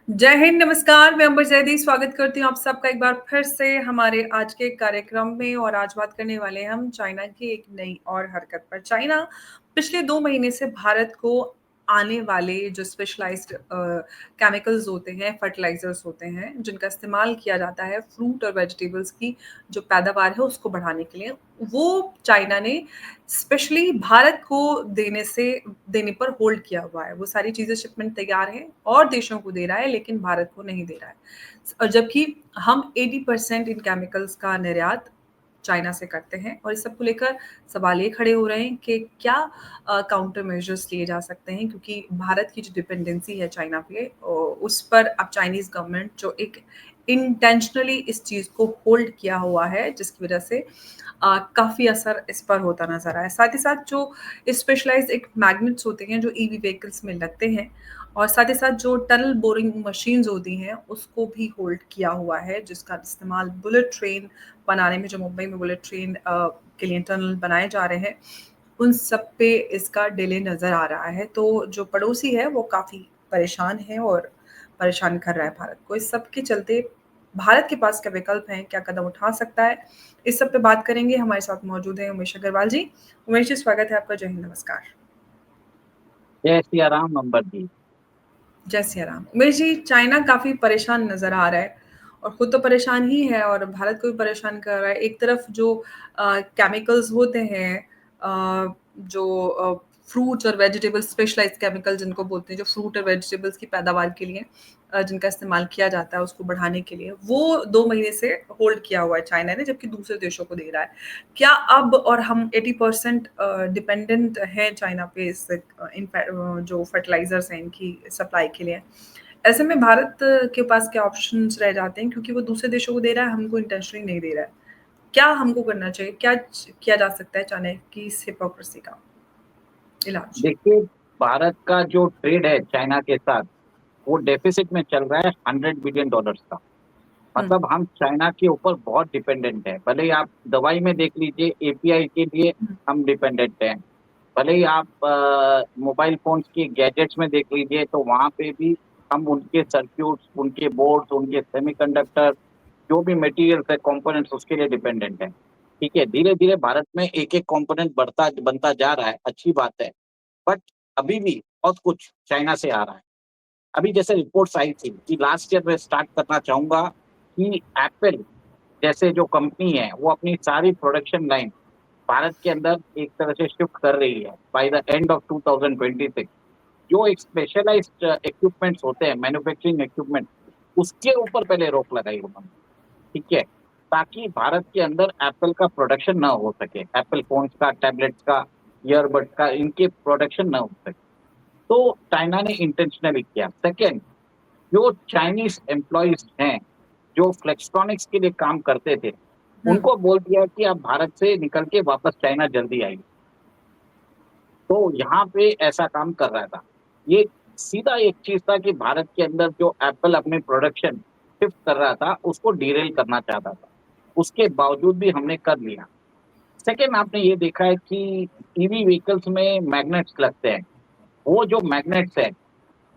जय हिंद, नमस्कार। मैं अंबर जैदी स्वागत करती हूँ आप सबका एक बार फिर से हमारे आज के कार्यक्रम में। और आज बात करने वाले हैं हम चाइना की एक नई और हरकत पर। चाइना पिछले 2 महीने से भारत को आने वाले जो स्पेशलाइज्ड केमिकल्स होते हैं, फर्टिलाइजर्स होते हैं, जिनका इस्तेमाल किया जाता है फ्रूट और वेजिटेबल्स की जो पैदावार है उसको बढ़ाने के लिए, वो चाइना ने स्पेशली भारत को देने पर होल्ड किया हुआ है। वो सारी चीज़ें शिपमेंट तैयार है और देशों को दे रहा है, लेकिन भारत को नहीं दे रहा है। और जबकि हम 80% इन केमिकल्स का निर्यात चाइना से करते हैं, और इस सब को लेकर सवाल ये खड़े हो रहे हैं कि क्या काउंटर मेजर्स लिए जा सकते हैं, क्योंकि भारत की जो डिपेंडेंसी है चाइना पे, उस पर अब चाइनीज़ गवर्नमेंट जो एक इंटेंशनली इस चीज़ को होल्ड किया हुआ है, जिसकी वजह से काफ़ी असर इस पर होता नज़र आया। साथ ही साथ जो स्पेशलाइज़्ड एक मैग्नेट्स होते हैं जो ईवी व्हीकल्स में लगते हैं, और साथ ही साथ जो टनल बोरिंग मशीन्स होती हैं, उसको भी होल्ड किया हुआ है, जिसका इस्तेमाल बुलेट ट्रेन बनाने में, जो मुंबई में बुलेट ट्रेन के लिए टनल बनाए जा रहे हैं, उन सब पे इसका डिले नज़र आ रहा है। तो जो पड़ोसी है वो काफ़ी परेशान है और परेशान कर रहा है भारत को। इस सब के चलते भारत के पास क्या विकल्प हैं, क्या कदम उठा सकता है, इस सब पे बात करेंगे। हमारे साथ मौजूद हैं उमेश अग्रवाल जी। उमेश जी, स्वागत है आपका। जय हिंद, नमस्कार। जय सिया राम अंबर जी। जय सिया राम। उमेश जी, चाइना काफ़ी परेशान नज़र आ रहा है, और खुद तो परेशान ही है और भारत को भी परेशान कर रहा है। एक तरफ जो केमिकल्स होते हैं, जो फ्रूट्स और वेजिटेबल्स, स्पेशलाइज्ड केमिकल जिनको बोलते हैं, जो फ्रूट और वेजिटेबल्स की पैदावार के लिए जिनका इस्तेमाल किया जाता है उसको बढ़ाने के लिए, वो 2 महीने से होल्ड किया हुआ है चाइना ने, जबकि दूसरे देशों को दे रहा है। क्या अब और हम 80% डिपेंडेंट हैं चाइना पे इस जो फर्टिलाइज़र्स हैं इनकी सप्लाई के लिए। ऐसे में भारत के पास क्या ऑप्शंस रह जाते हैं, क्योंकि वो दूसरे देशों को दे रहा है, हमको इंटेंशनली नहीं दे रहा है। क्या हमको करना चाहिए? क्या किया जा सकता है चाइना की इस हिपोक्रेसी का इलाज? देखिए, भारत का जो ट्रेड है चाइना के साथ, वो डेफिसिट में चल रहा है $100 बिलियन का। हुँ, मतलब हम चाइना के ऊपर बहुत डिपेंडेंट है। भले ही आप दवाई में देख लीजिए, एपीआई के लिए हुँ, हम डिपेंडेंट हैं। भले ही आप मोबाइल फोन्स की गैजेट्स में देख लीजिए, तो वहाँ पे भी हम उनके सर्क्यूट्स, उनके बोर्ड्स, उनके सेमीकंडक्टर, जो भी मटेरियल्स है, कंपोनेंट्स, उसके लिए डिपेंडेंट है। ठीक है, धीरे धीरे भारत में एक एक कंपोनेंट बढ़ता बनता जा रहा है, अच्छी बात है। बट अभी भी बहुत कुछ चाइना से आ रहा है। अभी जैसे रिपोर्ट्स आई थी कि लास्ट ईयर में स्टार्ट करना चाहूंगा कि एप्पल जैसे जो कंपनी है वो अपनी सारी प्रोडक्शन लाइन भारत के अंदर एक तरह से शिफ्ट कर रही है बाय द एंड ऑफ 2026। जो एक स्पेशलाइज्ड इक्विपमेंट्स होते हैं, मैन्युफैक्चरिंग इक्विपमेंट, उसके ऊपर पहले रोक लगाई उन्होंने। ठीक है, ताकि भारत के अंदर एप्पल का प्रोडक्शन ना हो सके, एप्पल फोन्स का, टैबलेट्स का, ईयरबड्स का, इनके प्रोडक्शन ना हो सके। तो चाइना ने इंटेंशनली किया। सेकेंड, जो चाइनीज एम्प्लॉयज हैं जो फ्लेक्सट्रॉनिक्स के लिए काम करते थे, हुँ, उनको बोल दिया कि आप भारत से निकल के वापस चाइना जल्दी आइए। तो यहाँ पे ऐसा काम कर रहा था। ये सीधा एक चीज था कि भारत के अंदर जो एप्पल अपने प्रोडक्शन शिफ्ट कर रहा था उसको डीरेल करना चाहता था। उसके बावजूद भी हमने कर लिया। सेकेंड, आपने ये देखा है कि ईवी व्हीकल्स में मैग्नेट्स लगते हैं। वो जो मैग्नेट्स है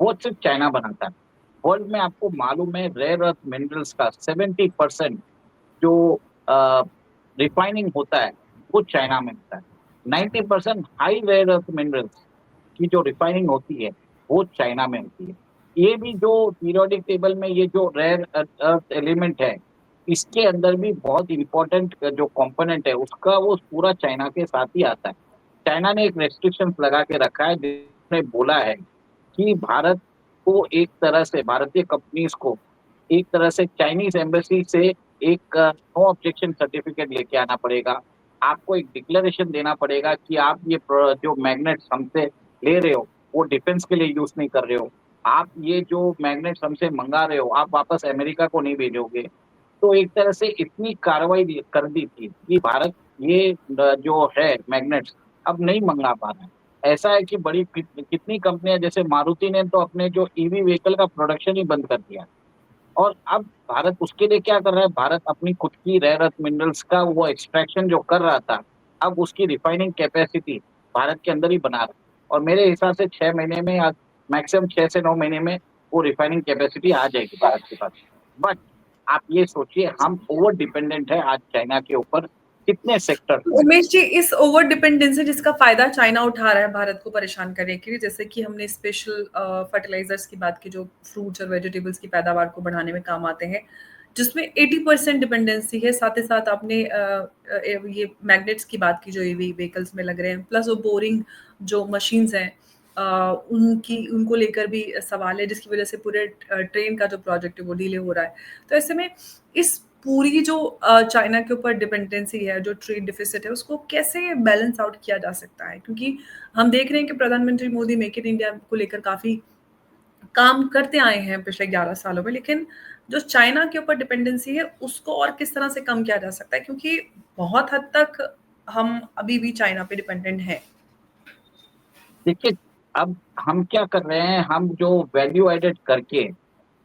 वो सिर्फ चाइना बनाता है। वर्ल्ड में आपको मालूम है, रेयर अर्थ मिनरल्स का 70% जो रिफाइनिंग होता है वो चाइना में होता है। 90% हाई रेयर अर्थ मिनरल्स की जो रिफाइनिंग होती है वो चाइना में होती है। ये भी जो पीरियोडिक टेबल में ये जो रेयर अर्थ एलिमेंट है, इसके अंदर भी बहुत इंपॉर्टेंट जो कंपोनेंट है उसका वो पूरा चाइना के साथ ही आता है। चाइना ने एक रेस्ट्रिक्शन लगा के रखा है, जिसने बोला है कि भारत को एक तरह से, भारतीय कंपनीज को एक तरह से चाइनीज एम्बेसी से एक नो ऑब्जेक्शन सर्टिफिकेट लेके आना पड़ेगा। आपको एक डिक्लेरेशन देना पड़ेगा कि आप ये जो मैग्नेट्स हमसे ले रहे हो वो डिफेंस के लिए यूज नहीं कर रहे हो। आप ये जो मैग्नेट्स हमसे मंगा रहे हो आप वापस अमेरिका को नहीं भेजोगे। तो एक तरह से इतनी कार्रवाई कर दी थी कि भारत ये जो है मैग्नेट्स अब नहीं मंगा पा रहा है। ऐसा है कि बड़ी कितनी कंपनियां, जैसे मारुति ने तो अपने जो ईवी व्हीकल का प्रोडक्शन ही बंद कर दिया। और अब भारत उसके लिए क्या कर रहा है, भारत अपनी खुद की रेयर अर्थ मिनरल्स का वो एक्सट्रैक्शन जो कर रहा था, अब उसकी रिफाइनिंग कैपेसिटी भारत के अंदर ही बना रहा है। और मेरे हिसाब से 6 महीने में, मैक्सिमम 6 से 9 महीने में वो रिफाइनिंग कैपेसिटी आ जाएगी भारत के पास। बट आप ये सोचिए हम ओवर डिपेंडेंट है आज चाइना के ऊपर कितने सेक्टर्स तो में। उमेश जी, इस ओवर डिपेंडेंसी जिसका फायदा चाइना उठा रहा है भारत को परेशान करने के लिए, जैसे कि हमने स्पेशल फर्टिलाइजर्स की बात की जो फ्रूट्स और वेजिटेबल्स की पैदावार को बढ़ाने में काम आते हैं, जिसमें 80% डिपेंडेंसी है। साथ ही साथ आपने ये मैग्नेट्स की बात की जो ईवी व्हीकल्स में लग रहे हैं, प्लस वो बोरिंग जो मशीन्स हैं, उनकी उनको लेकर भी सवाल है, जिसकी वजह से पूरे ट्रेन का जो प्रोजेक्ट है वो डिले हो रहा है। तो ऐसे में इस पूरी जो चाइना के ऊपर डिपेंडेंसी है, जो ट्रेड डिफिसिट है, उसको कैसे बैलेंस आउट किया जा सकता है? क्योंकि हम देख रहे हैं कि प्रधानमंत्री मोदी मेक इन इंडिया को लेकर काफ़ी काम करते आए हैं पिछले 11 सालों में, लेकिन जो चाइना के ऊपर डिपेंडेंसी है, उसको और किस तरह से कम किया जा सकता है? क्योंकि बहुत हद तक हम अभी भी चाइना पे डिपेंडेंट हैं। देखिए, अब हम क्या कर रहे हैं, हम जो वैल्यू एडेड करके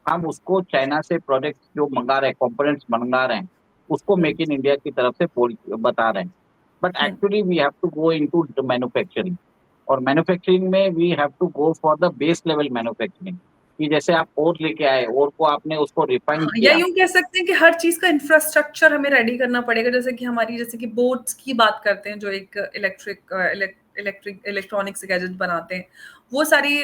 हम उसको चाइना से प्रोडक्ट्स जो मंगा रहे हैं, कंपोनेंट्स मंगा रहे हैं, उसको हुँ, मेक इन इंडिया की तरफ से बता रहे हैं। बट हुँ। Actually we have to go into the manufacturing, और मैन्युफैक्चरिंग में we have to go for the base level manufacturing, कि जैसे आप ओर लेके आए, ओर को आपने उसको रिफाइन हाँ, या किया। यूँ कह सकते हैं कि हर चीज़ का इंफ्रास्ट्रक्चर हमें रेडी करना पड़ेगा, जैसे कि बोट्स की बात करते हैं, जो एक इलेक्ट्रॉनिक्स गैजेट बनाते हैं। वो सारी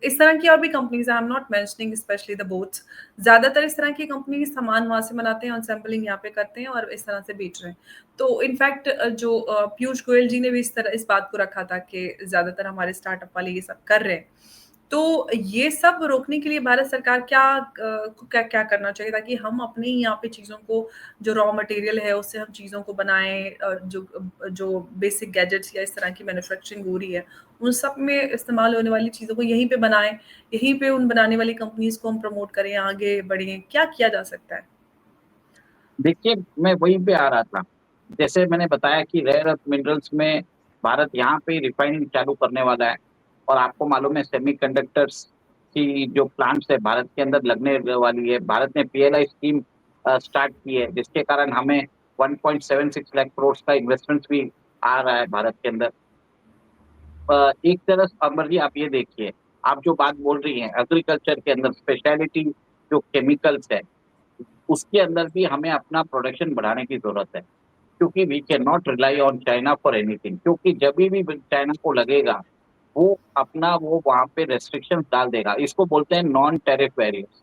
इस तरह की और भी कंपनीज़ हैं, I am not mentioning specially the boats. ज़्यादातर इस तरह की कंपनी सामान वहाँ से बनाते हैं, असेंबलिंग यहाँ पे करते हैं और इस तरह से बेच रहे हैं। तो इनफैक्ट पीयूष गोयल जी ने भी इस बात को रखा था कि ज़्यादातर हमारे स्टार्टअप वाले ये सब कर रहे हैं। तो ये सब रोकने के लिए भारत सरकार को क्या करना चाहिए, ताकि हम अपने ही यहाँ पे चीज़ों को, जो रॉ मटेरियल है उससे हम चीज़ों को बनाएँ, जो बेसिक गैजेट्स या इस तरह की मैन्युफैक्चरिंग हो रही है, उन सब में इस्तेमाल होने वाली चीज़ों को यहीं पे बनाएँ, यहीं पे उन बनाने वाली कंपनीज़ को हम प्रमोट करें, आगे बढ़ें, क्या किया जा सकता है? देखिए, मैं वहीं पे आ रहा था। जैसे मैंने बताया कि रेयर अर्थ मिनरल्स में भारत यहाँ पे रिफाइनिंग चालू करने वाला है, और आपको मालूम है सेमीकंडक्टर्स की जो प्लांट्स है भारत के अंदर लगने वाली है। भारत ने पीएलआई स्कीम स्टार्ट की है, जिसके कारण हमें 1.76 लाख करोड़ का इन्वेस्टमेंट भी आ रहा है भारत के अंदर। एक तरफ अमर जी आप ये देखिए, आप जो बात बोल रही हैं एग्रीकल्चर के अंदर स्पेशलिटी जो केमिकल्स है, उसके अंदर भी हमें अपना प्रोडक्शन बढ़ाने की ज़रूरत है। क्योंकि we can not rely on China for anything, क्योंकि जभी भी चाइना को लगेगा, वो वहाँ पे रिस्ट्रिक्शंस डाल देगा। इसको बोलते हैं नॉन टैरिफ बैरियर्स।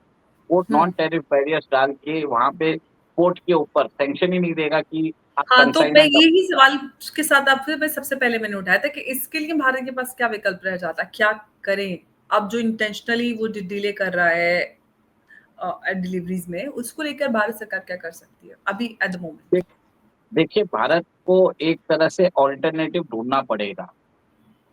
वो हुँ। नॉन टैरिफ बैरियर्स डाल के वहाँ पे पोर्ट के ऊपर सैंक्शन ही नहीं देगा कि आप हाँ, तो मैं कंसाइनमेंट। यही सवाल के साथ आपसे मैं सबसे पहले मैंने उठाया था कि इसके लिए भारत के पास क्या विकल्प रह जाता? क्या करें? अब जो इंटेंशनली वो डिले कर रहा है डिलीवरीज़ में, उसको लेकर भारत सरकार क्या कर सकती है, अभी एट द मोमेंट? देखिए, भारत को एक तरह से अल्टरनेटिव ढूँढना पड़ेगा।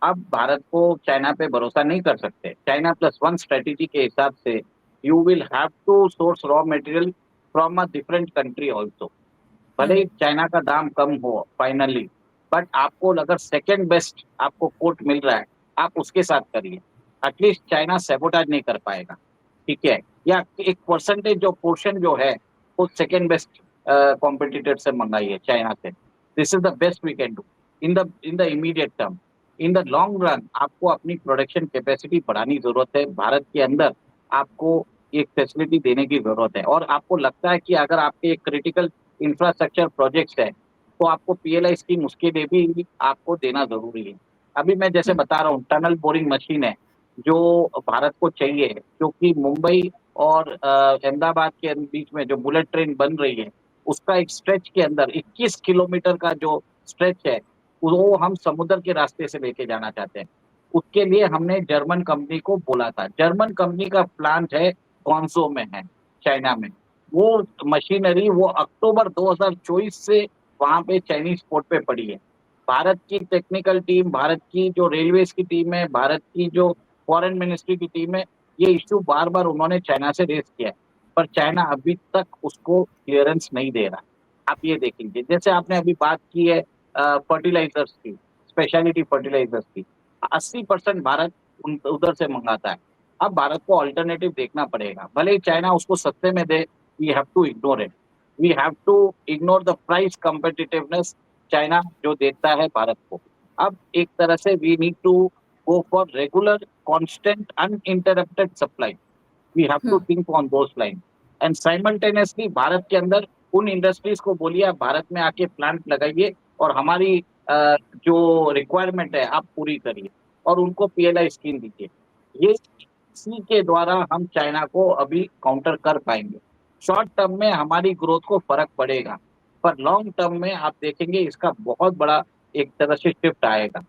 अब भारत को चाइना पे भरोसा नहीं कर सकते। चाइना प्लस वन स्ट्रैटेजी के हिसाब से you will have to source raw material from a different country also. भले हुँ, ही चाइना का दाम कम हो फाइनली, बट आपको अगर सेकंड बेस्ट आपको कोट मिल रहा है, आप उसके साथ करिए। एटलीस्ट चाइना सैबोटाज नहीं कर पाएगा, ठीक है? या एक परसेंटेज जो पोर्शन जो है, वो सेकंड बेस्ट कॉम्पिटिटर से मँगाइए चाइना से। This is the best we can do in the immediate term. In the long run आपको अपनी प्रोडक्शन कैपेसिटी बढ़ानी ज़रूरत है। भारत के अंदर आपको एक फैसिलिटी देने की ज़रूरत है, और आपको लगता है कि अगर आपके एक क्रिटिकल इंफ्रास्ट्रक्चर प्रोजेक्ट्स है, तो आपको पीएलआई स्कीम उसके लिए भी आपको देना ज़रूरी है। अभी मैं जैसे हुँ। बता रहा हूँ टनल बोरिंग मशीन है, जो भारत को चाहिए, क्योंकि मुंबई और अहमदाबाद के बीच में जो बुलेट ट्रेन बन रही है, उसका एक स्ट्रेच के अंदर 21 किलोमीटर का जो स्ट्रेच है, वो हम समुद्र के रास्ते से लेके जाना चाहते हैं। उसके लिए हमने जर्मन कंपनी को बोला था। जर्मन कंपनी का प्लांट है ग्वांग्झो में है, चाइना में। वो मशीनरी वो अक्टूबर 2024 से वहाँ पे चाइनीज़ पोर्ट पे पड़ी है। भारत की टेक्निकल टीम, भारत की जो रेलवेज़ की टीम है, भारत की जो फॉरेन मिनिस्ट्री की टीम है, ये इश्यू बार-बार उन्होंने चाइना से रेज़ किया है, पर चाइना अभी तक उसको क्लीयरेंस नहीं दे रहा। आप ये देख लीजिए, जैसे आपने अभी बात की है फर्टिलाइज़र्स की, स्पेशलिटी फर्टिलाइज़र्स की, 80% भारत उधर से मँगाता है। अब भारत को अल्टरनेटिव देखना पड़ेगा। भले ही चाइना उसको सस्ते में दे, we have to ignore it. We have to ignore the price competitiveness China जो देता है भारत को। अब एक तरह से we need to go for regular, constant, uninterrupted supply. We have to hmm. Think on those line and simultaneously Bharat के अंदर उन इंडस्ट्रीज़ को बोलिए आप भारत में आके प्लांट लगाइए और हमारी जो रिक्वायरमेंट है आप पूरी करिए और उनको पीएलआई स्कीम दीजिए। ये इसी के द्वारा हम चाइना को अभी काउंटर कर पाएँगे। शॉर्ट टर्म में हमारी ग्रोथ को फ़र्क पड़ेगा, पर लॉन्ग टर्म में आप देखेंगे इसका बहुत बड़ा एक तरह से शिफ्ट आएगा।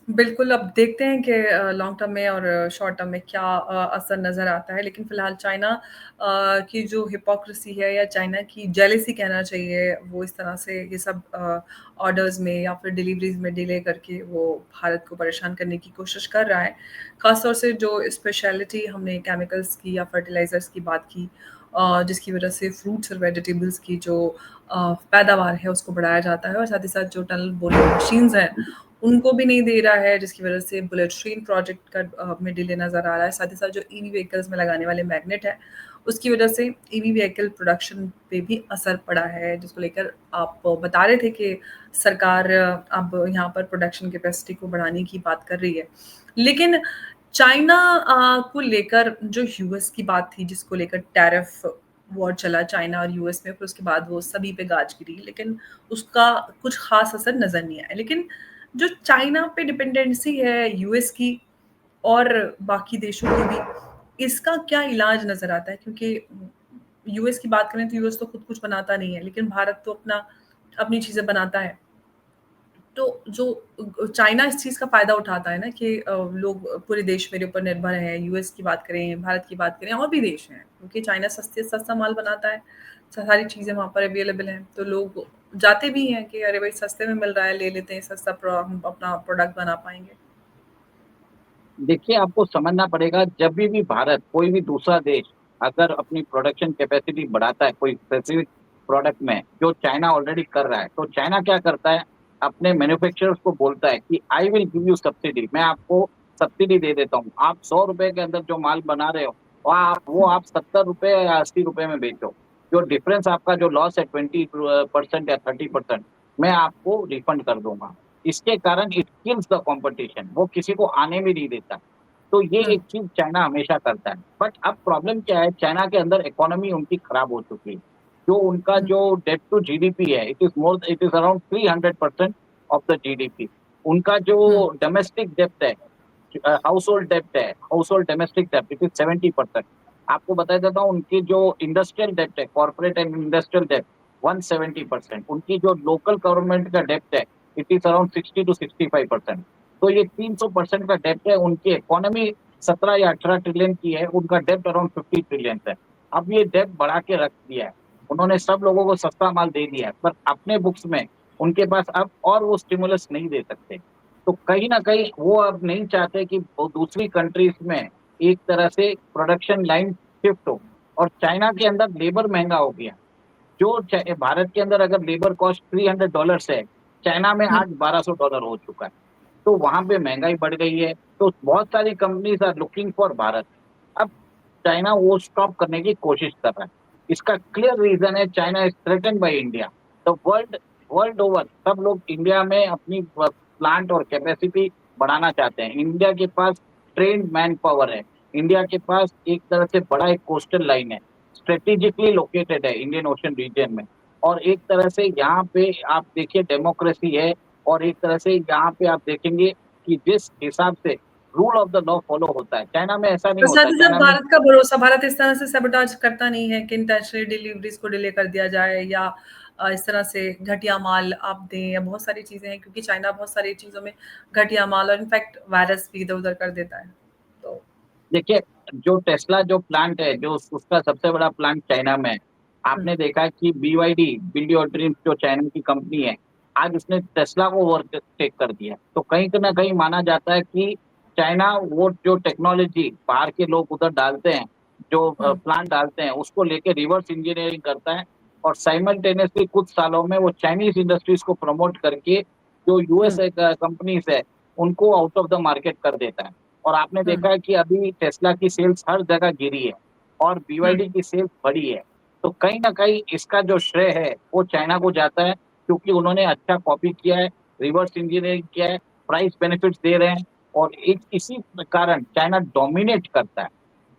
बिल्कुल, अब देखते हैं कि लॉन्ग टर्म में और शॉर्ट टर्म में क्या असर नज़र आता है। लेकिन फ़िलहाल चाइना की जो हिपोक्रेसी है या चाइना की जेलेसी कहना चाहिए, वो इस तरह से ये सब ऑर्डर्स में या फिर डिलीवरीज़ में डिले करके वो भारत को परेशान करने की कोशिश कर रहा है। ख़ास तौर से जो स्पेशलिटी हमने केमिकल्स की या फर्टिलाइज़र्स की बात की जिसकी वज़ह से फ्रूट्स और वेजिटेबल्स की जो पैदावार है, उसको बढ़ाया जाता है और साथ ही साथ जो टनल बोरिंग मशीन्स हैं, उनको भी नहीं दे रहा है, जिसकी वज़ह से बुलेट ट्रेन प्रोजेक्ट का में डिले नज़र आ रहा है। साथ ही साथ जो ईवी व्हीकल्स में लगाने वाले मैग्नेट हैं, उसकी वज़ह से ईवी व्हीकल प्रोडक्शन पे भी असर पड़ा है, जिसको लेकर आप बता रहे थे कि सरकार अब यहाँ पर प्रोडक्शन कैपेसिटी को बढ़ाने की बात कर रही है। लेकिन चाइना को लेकर जो यूएस की बात थी, जिसको लेकर टैरिफ वॉर चला चाइना और यूएस में, फिर उसके बाद वो सभी पे गाज गिरी, लेकिन उसका कुछ ख़ास असर नज़र नहीं आया। लेकिन जो चाइना पे डिपेंडेंसी है यूएस की और बाकी देशों की भी, इसका क्या इलाज नज़र आता है? क्योंकि यूएस की बात करें तो यूएस तो खुद कुछ बनाता नहीं है, लेकिन भारत तो अपनी चीज़ें बनाता है। तो जो चाइना इस चीज़ का फ़ायदा उठाता है ना कि लोग पूरे देश मेरे ऊपर निर्भर हैं, यूएस की बात करें, भारत की बात करें और भी देश हैं, क्योंकि चाइना सस्ते से सस्ता माल बनाता है, सारी चीज़ें वहाँ पर अवेलेबल हैं, तो लोग जाते भी हैं कि अरे भाई सस्ते में मिल रहा है, ले लेते हैं सस्ता हम अपना प्रोडक्ट बना पाएँगे। देखिए, आपको समझना पड़ेगा जब भी भारत कोई भी दूसरा देश अगर अपनी प्रोडक्शन कैपेसिटी बढ़ाता है कोई स्पेसिफिक प्रोडक्ट में, जो चाइना ऑलरेडी कर रहा है, तो चाइना क्या करता है, अपने मैन्युफैक्चरर्स को बोलता है कि I will give you subsidy, मैं आपको सब्सिडी दे देता हूँ। आप ₹100 के अंदर जो माल बना रहे हो, वो आप ₹70 या ₹80 में बेचो। जो डिफरेंस आपका जो लॉस है 20% या 30% मैं आपको रिफंड कर दूँगा। इसके कारण इट किल्स द कॉम्पिटिशन, वो किसी को आने भी नहीं देता। तो ये हुँ, एक चीज़ चाइना हमेशा करता है। बट अब प्रॉब्लम क्या है, चाइना के अंदर इकोनॉमी उनकी खराब हो चुकी है। जो उनका हुँ, जो डेब्ट टू जीडीपी है, it is around 300% of the GDP. उनका जो हुँ, डोमेस्टिक डेब्ट है, हाउसहोल्ड डेब्ट है, हाउसहोल्ड डोमेस्टिक डेब्ट इट इज़ 70%। आपको बता देता हूँ उनकी जो इंडस्ट्रियल डेब्ट है, कॉर्पोरेट एंड इंडस्ट्रियल डेब्ट 170%। उनकी जो लोकल गवर्नमेंट का डेब्ट है, इट इज़ अराउंड 60 टू 65%। तो ये 300% का डेब्ट है, उनकी इकोनॉमी 17 या 18 ट्रिलियन की है, उनका डेब्ट अराउंड 50 ट्रिलियन है। अब ये डेब्ट बढ़ा के रख दिया है। उन्होंने सब लोगों को सस्ता माल दे दिया है, पर अपने बुक्स में उनके पास अब और वो स्टिमुलस नहीं दे सकते। तो कहीं न कहीं वो अब नहीं चाहते कि वो दूसरी कंट्रीज़ में एक तरह से प्रोडक्शन लाइन शिफ्ट हो और चाइना के अंदर लेबर महँगा हो गया। जो भारत के अंदर अगर लेबर कॉस्ट $300 है, चाइना में हुँ। आज $1200 हो चुका है। तो वहाँ पे महँगाई बढ़ गई है, तो बहुत सारी companies are looking for Bharat. अब चाइना वो स्टॉप करने की कोशिश कर रहा है। इसका क्लियर रीज़न है, China is threatened by India. The world world over सब लोग इंडिया में अपनी प्लांट और कैपेसिटी बढ़ाना चाहते हैं। इंडिया के पास ट्रेन्ड मैन पावर है। इंडिया के पास एक तरह से बड़ा एक कोस्टल लाइन है। स्ट्रैटेजिकली लोकेटेड है इंडियन ओशन रीजन में और एक तरह से यहाँ पे आप देखिए डेमोक्रेसी है और एक तरह से यहाँ पे आप देखेंगे कि जिस हिसाब से rule of the law follow होता है, चाइना में ऐसा नहीं और साथ होता है। ही साथ चाइना में भारत का भरोसा, भारत इस तरह से सैबोटाज करता नहीं है कि इंटेंशनली डिलीवरीज़ को डिले कर दिया जाए या इस तरह से घटिया माल आप दें या बहुत सारी चीज़ें हैं क्योंकि चाइना बहुत सारी चीज़ों में घटिया माल और इनफैक्ट वायरस भी इधर-उधर कर देता है। तो देखिए, जो टेस्ला जो प्लांट है, जो उसका सबसे बड़ा प्लांट चाइना में है। हुँ, आपने देखा कि बीवाईडी बिल्ड योर ड्रीम्स जो चाइना की कंपनी है, आज उसने टेस्ला को ओवरटेक कर दिया है। तो कहीं न कहीं माना जाता है कि चाइना वो जो टेक्नोलॉजी बाहर के लोग उधर डालते हैं, जो हुँ, प्लांट डालते हैं, उसको लेके रिवर्स इंजीनियरिंग करता है और साइमल्टेनियसली कुछ सालों में वो चाइनीज़ इंडस्ट्रीज़ को प्रमोट करके जो यूएस हुँ, कंपनीज़ है, उनको आउट ऑफ द मार्केट कर देता है। और आपने हुँ, देखा है कि अभी टेस्ला की सेल्स हर जगह गिरी है और हुँ। बीवाईडी की सेल्स बढ़ी है। तो कहीं न कहीं इसका जो श्रेय है, वो चाइना को जाता है क्योंकि उन्होंने अच्छा कॉपी किया है, रिवर्स इंजीनियरिंग किया है, प्राइस बेनिफिट्स दे रहे हैं और एक इसी कारण चाइना डोमिनेट करता है।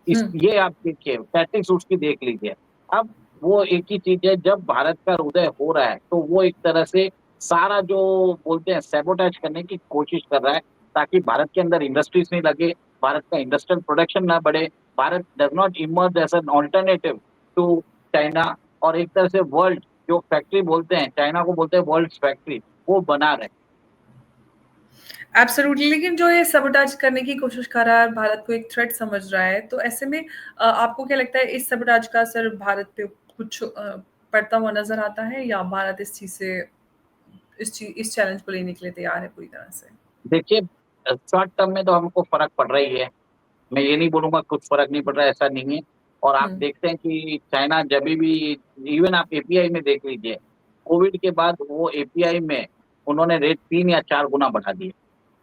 इस हुँ। ये आप देखिए, टैक्टिक्स उसकी देख लीजिए। अब वो एक ही चीज़ है, जब भारत का उदय हो रहा है, तो वो एक तरह से सारा जो बोलते हैं सैबोटाज करने की कोशिश कर रहा है, ताकि भारत के अंदर इंडस्ट्रीज़ नहीं लगे, भारत का इंडस्ट्रियल प्रोडक्शन ना बढ़े, Bharat does not emerge as an alternative to China, और एक तरह से वर्ल्ड जो फैक्ट्री बोलते हैं, चाइना को बोलते हैं वर्ल्ड्स फैक्ट्री, वो बना रहे। एब्सोल्युटली, लेकिन जो ये सबोटाज करने की कोशिश कर रहा है, भारत को एक थ्रेट समझ रहा है, तो ऐसे में आपको क्या लगता है इस सबोटाज का असर भारत पे कुछ पड़ता हुआ नज़र आता है, या भारत इस चीज़ से इस चैलेंज को लेने के लिए तैयार है पूरी तरह से? देखिए, शॉर्ट टर्म में तो हमको फ़र्क पड़ रही है। मैं ये नहीं बोलूँगा कुछ फ़र्क नहीं पड़ रहा है, ऐसा नहीं है। और आप हुँ। देखते हैं कि चाइना जभी भी, इवन आप एपीआई में देख लीजिए, कोविड के बाद वो एपीआई में उन्होंने रेट 3 या 4 गुना बढ़ा दिए।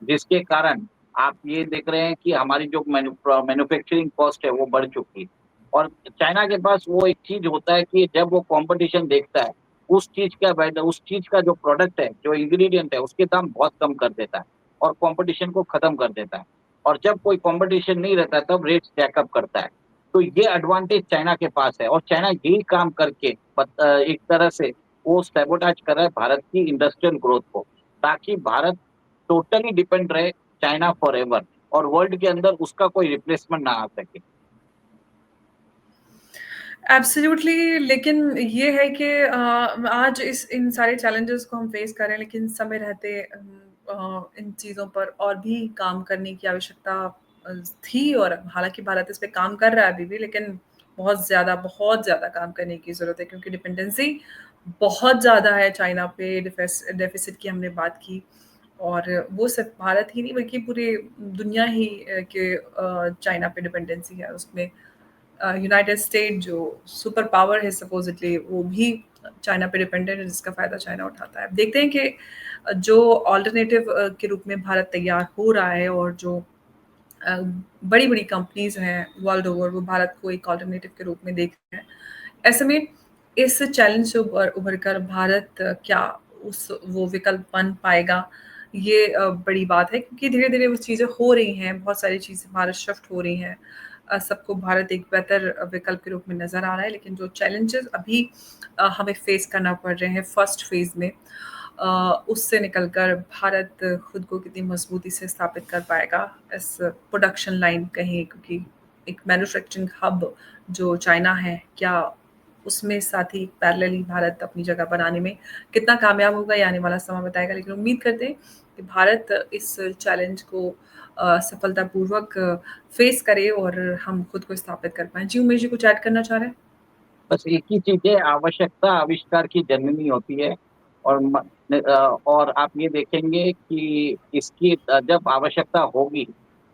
जिसके कारण आप ये देख रहे हैं कि हमारी जो मैन्युफैक्चरिंग कॉस्ट है वो बढ़ चुकी है। और चाइना के पास वो एक चीज़ होता है कि जब वो कॉम्पिटिशन देखता है, उस चीज़ का जो प्रोडक्ट है, जो इंग्रीडिएंट है, उसके दाम बहुत कम कर देता है और कॉम्पिटिशन को खत्म कर देता है। और जब कोई कॉम्पिटिशन नहीं रहता है, तब रेट्स जैक अप करता है। तो ये एडवांटेज चाइना के पास है, और चाइना यही काम करके एक तरह से वो सैबोटाज कर रहा है भारत की इंडस्ट्रियल ग्रोथ को, ताकि भारत टोटली डिपेंड रहे चाइना फॉरएवर, और वर्ल्ड के अंदर उसका कोई रिप्लेसमेंट ना आ सके। एब्सोल्युटली, लेकिन ये है कि आज इस इन सारे चैलेंजेस को हम फेस कर रहे हैं, लेकिन समय रहते इन चीज़ों पर और भी काम करने की आवश्यकता थी, और हालाँकि भारत इस पे काम कर रहा है अभी भी, लेकिन बहुत ज़्यादा काम करने की ज़रूरत है, क्योंकि डिपेंडेंसी बहुत ज़्यादा है चाइना पे। डेफ़िसिट की हमने बात की, और वो सिर्फ़ भारत ही नहीं बल्कि पूरी दुनिया ही चाइना पे डिपेंडेंसी है उसमें। यूनाइटेड स्टेट जो सुपर पावर है सपोज़िटली, वो भी चाइना पे डिपेंडेंट है, जिसका फ़ायदा चाइना उठाता है। अब देखते हैं कि जो अल्टरनेटिव के रूप में भारत तैयार हो रहा है, और जो अ, बड़ी-बड़ी कंपनीज़ हैं वर्ल्ड ओवर, वो भारत को एक अल्टरनेटिव के रूप में देख रहे हैं। ऐसे में इस चैलेंज से उभर कर भारत क्या उस वो विकल्प बन पाएगा? ये बड़ी बात है, क्योंकि धीरे-धीरे वो चीज़ें हो रही हैं, बहुत सारी चीज़ें भारत शिफ्ट हो रही हैं। सबको भारत एक बेहतर विकल्प के रूप में नज़र आ रहा है, लेकिन जो चैलेंजेज़ अभी हमें फेस करना पड़ रहे हैं फर्स्ट फेज़ में, उससे निकल कर भारत खुद को कितनी मज़बूती से स्थापित कर पाएगा इस प्रोडक्शन लाइन कहें, क्योंकि एक मैन्युफैक्चरिंग हब जो चाइना है, क्या उसमें साथ ही पैरेलली भारत अपनी जगह बनाने में कितना कामयाब होगा, ये आने वाला समय बताएगा। लेकिन उम्मीद करते हैं कि भारत इस चैलेंज को सफलतापूर्वक फेस करे और हम खुद को स्थापित कर पाएँ। जी, उमेश जी कुछ ऐड करना चाह रहे हैं? बस एक ही चीज़ है, आवश्यकता आविष्कार की जननी होती है। और और आप ये देखेंगे कि इसकी जब आवश्यकता होगी,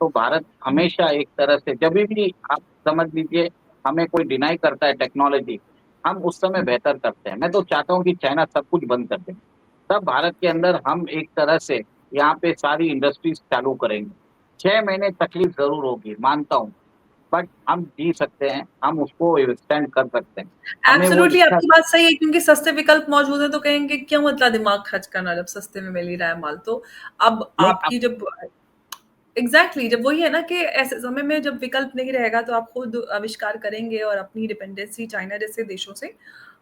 तो भारत हुँ। हमेशा एक तरह से जभी भी आप समझ लीजिए, हमें कोई डिनाई करता है टेक्नोलॉजी, हम उस समय बेहतर करते हैं। मैं तो चाहता हूँ कि चाइना सब कुछ बंद कर दे। तब भारत के अंदर हम एक तरह से यहाँ पे सारी इंडस्ट्रीज़ चालू करेंगे। 6 महीने तकलीफ ज़रूर होगी, मानता हूँ, बट हम जी सकते हैं, हम उसको विथस्टैंड कर सकते हैं। हमें वो एब्सोल्युटली इच्छा। आपकी बात सही है, क्योंकि सस्ते विकल्प मौजूद हैं, तो कहेंगे क्यों इतना दिमाग खर्च करना जब सस्ते में मिल ही रहा है माल। तो अब नहीं, अब आपकी जब जब वही है ना कि ऐसे समय में जब विकल्प नहीं रहेगा, तो आप खुद आविष्कार करेंगे और अपनी डिपेंडेंसी चाइना जैसे देशों से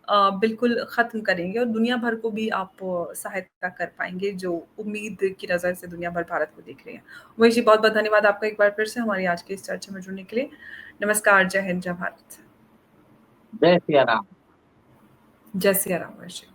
बिल्कुल ख़त्म करेंगे, और दुनिया भर को भी आप सहायता कर पाएँगे, जो उम्मीद की नज़र से दुनिया भर भारत को देख रहे हैं। उमेश जी, बहुत-बहुत धन्यवाद आपका एक बार फिर से हमारी आज की इस चर्चा में जुड़ने के लिए। नमस्कार, जय हिंद, जय भारत। जय सिया राम। जय सिया राम, उमेश जी।